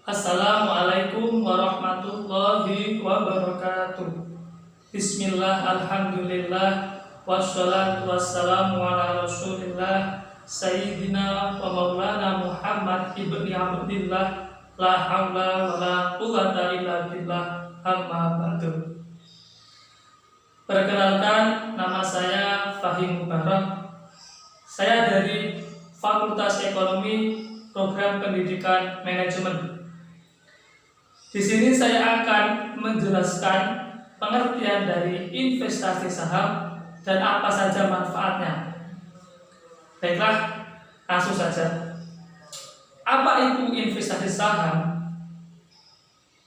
Assalamualaikum warahmatullahi wabarakatuh. Bismillah, alhamdulillah, wassalatu wassalamu ala rasulillah Sayyidina wa maulana Muhammad ibni Abdillah. La hawla wa la quwwata illa billah, amma ba'du. Perkenalkan, nama saya Fahim Mubarak. Saya dari Fakultas Ekonomi, Program Pendidikan Manajemen. Di sini saya akan menjelaskan pengertian dari investasi saham dan apa saja manfaatnya. Baiklah, langsung saja. Apa itu investasi saham?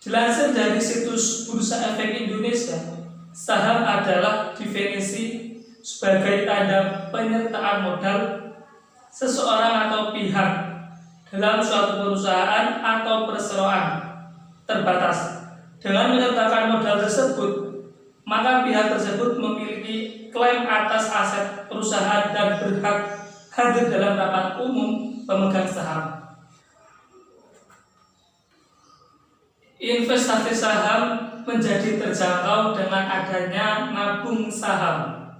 Dilansir dari situs Bursa Efek Indonesia, saham adalah definisi sebagai tanda penyertaan modal seseorang atau pihak dalam suatu perusahaan atau perseroan terbatas. Dengan menyertakan modal tersebut, maka pihak tersebut memiliki klaim atas aset perusahaan dan berhak hadir dalam rapat umum pemegang saham. Investasi saham menjadi terjangkau dengan adanya nabung saham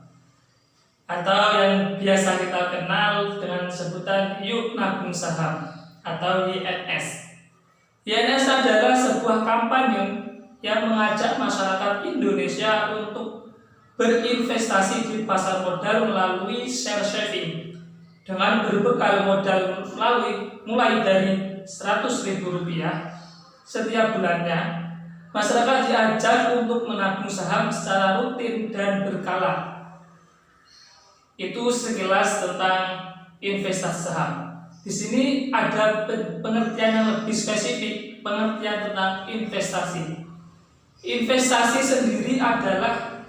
atau yang biasa kita kenal dengan sebutan yuk nabung saham atau YNS. YNS adalah sebuah kampanye yang mengajak masyarakat Indonesia untuk berinvestasi di pasar modal melalui share saving dengan berbekal modal mulai dari Rp100.000 setiap bulannya. Masyarakat diajak untuk menabung saham secara rutin dan berkala. Itu sekilas tentang investasi saham. Di sini ada pengertian yang lebih spesifik, pengertian tentang investasi. Investasi sendiri adalah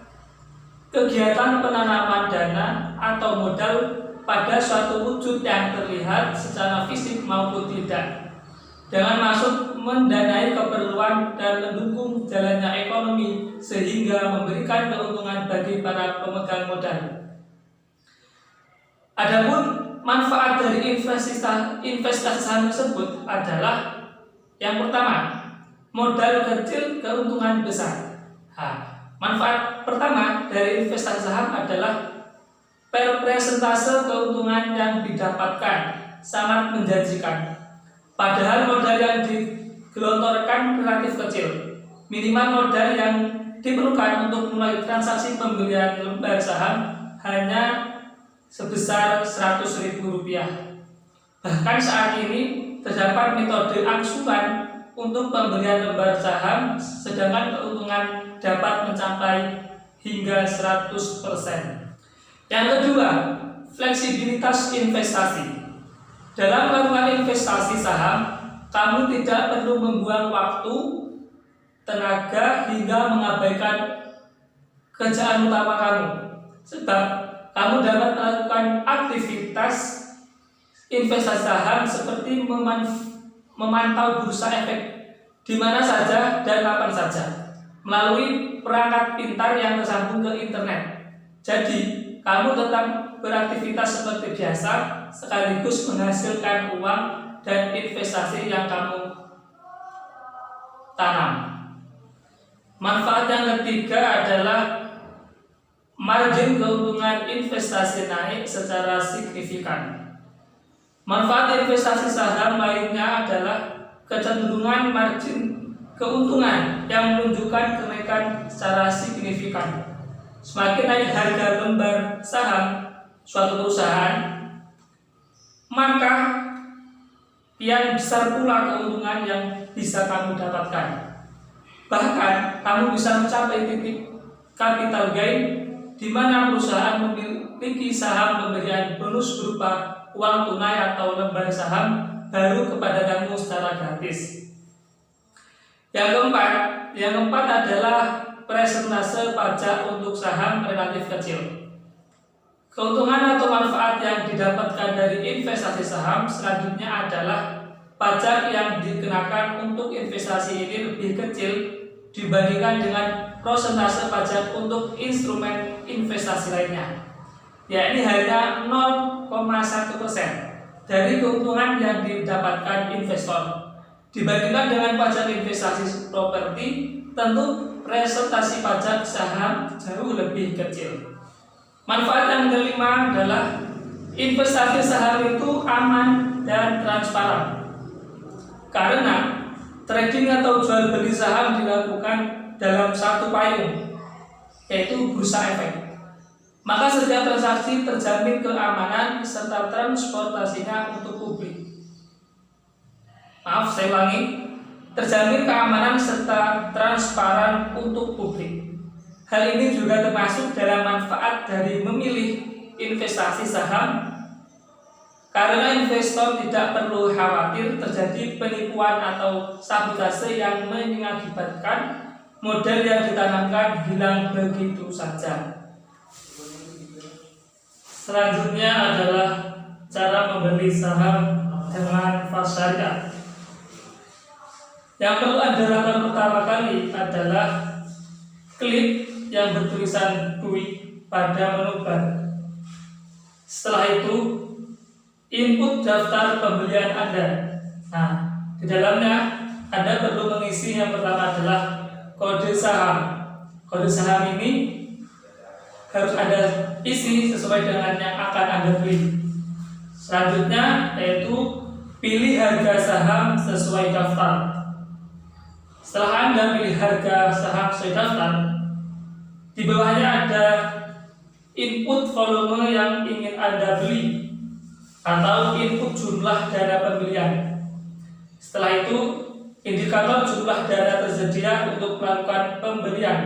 kegiatan penanaman dana atau modal pada suatu wujud yang terlihat secara fisik maupun tidak, dengan maksud mendanai keperluan dan mendukung jalannya ekonomi sehingga memberikan keuntungan bagi para pemegang modal. Adapun manfaat dari investasi saham tersebut adalah yang pertama, modal kecil keuntungan besar. Manfaat pertama dari investasi saham adalah persentase keuntungan yang didapatkan sangat menjanjikan. Padahal modal yang digelontorkan relatif kecil. Minimal modal yang diperlukan untuk mulai transaksi pembelian lembar saham hanya sebesar Rp100.000. Bahkan saat ini terdapat metode angsuran untuk pembelian lembar saham, sedangkan keuntungan dapat mencapai hingga 100%. Yang kedua, fleksibilitas investasi. Dalam melakukan investasi saham, kamu tidak perlu membuang waktu, tenaga hingga mengabaikan kerjaan utama kamu, sebab kamu dapat melakukan aktivitas investasi saham seperti memantau bursa efek di mana saja dan kapan saja melalui perangkat pintar yang tersambung ke internet. Jadi, kamu tetap beraktivitas seperti biasa sekaligus menghasilkan uang dan investasi yang kamu tanam. Manfaat yang ketiga adalah margin keuntungan investasi naik secara signifikan. Manfaat investasi saham lainnya adalah kecenderungan margin keuntungan yang menunjukkan kenaikan secara signifikan. Semakin naik harga lembar saham suatu perusahaan, maka kian besar pula keuntungan yang bisa kamu dapatkan. Bahkan kamu bisa mencapai titik capital gain di mana perusahaan memiliki saham pemberian bonus berupa uang tunai atau lembar saham baru kepada kamu secara gratis. Yang keempat adalah persentase pajak untuk saham relatif kecil. Keuntungan atau manfaat yang didapatkan dari investasi saham selanjutnya adalah pajak yang dikenakan untuk investasi ini lebih kecil dibandingkan dengan persentase pajak untuk instrumen investasi lainnya, yakni hanya 0,1% dari keuntungan yang didapatkan investor. Dibandingkan dengan pajak investasi properti, tentu presentasi pajak saham jauh lebih kecil. Manfaat yang kelima adalah investasi saham itu aman dan transparan. Karena trading atau jual beli saham dilakukan dalam satu payung, yaitu bursa efek. Maka setiap transaksi terjamin keamanan serta transportasinya untuk publik. Maaf, saya ulangi. Terjamin keamanan serta transparan untuk publik. Hal ini juga termasuk dalam manfaat dari memilih investasi saham, karena investor tidak perlu khawatir terjadi penipuan atau sabotase yang mengakibatkan modal yang ditanamkan hilang begitu saja. Selanjutnya adalah cara membeli saham dengan fast syariah. Yang perlu Anda lakukan pertama kali adalah klik yang bertulisan "Tweet" pada menu bar. Setelah itu, input daftar pembelian Anda. Nah, di dalamnya Anda perlu mengisi yang pertama adalah kode saham. Kode saham ini harus Anda isi sesuai dengan yang akan Anda beli. Selanjutnya yaitu pilih harga saham sesuai daftar. Setelah Anda pilih harga saham sesuai daftar, di bawahnya ada input volume yang ingin Anda beli atau input jumlah dana pembelian. Setelah itu, indikator jumlah dana tersedia untuk melakukan pembelian.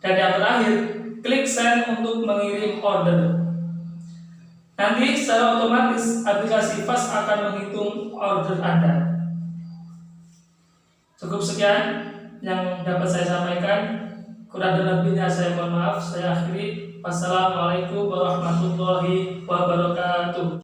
Dan yang terakhir, klik send untuk mengirim order. Nanti secara otomatis aplikasi FAST akan menghitung order Anda. Cukup sekian yang dapat saya sampaikan. Kurang dan lebihnya saya mohon maaf. Saya akhiri. Wassalamualaikum warahmatullahi wabarakatuh.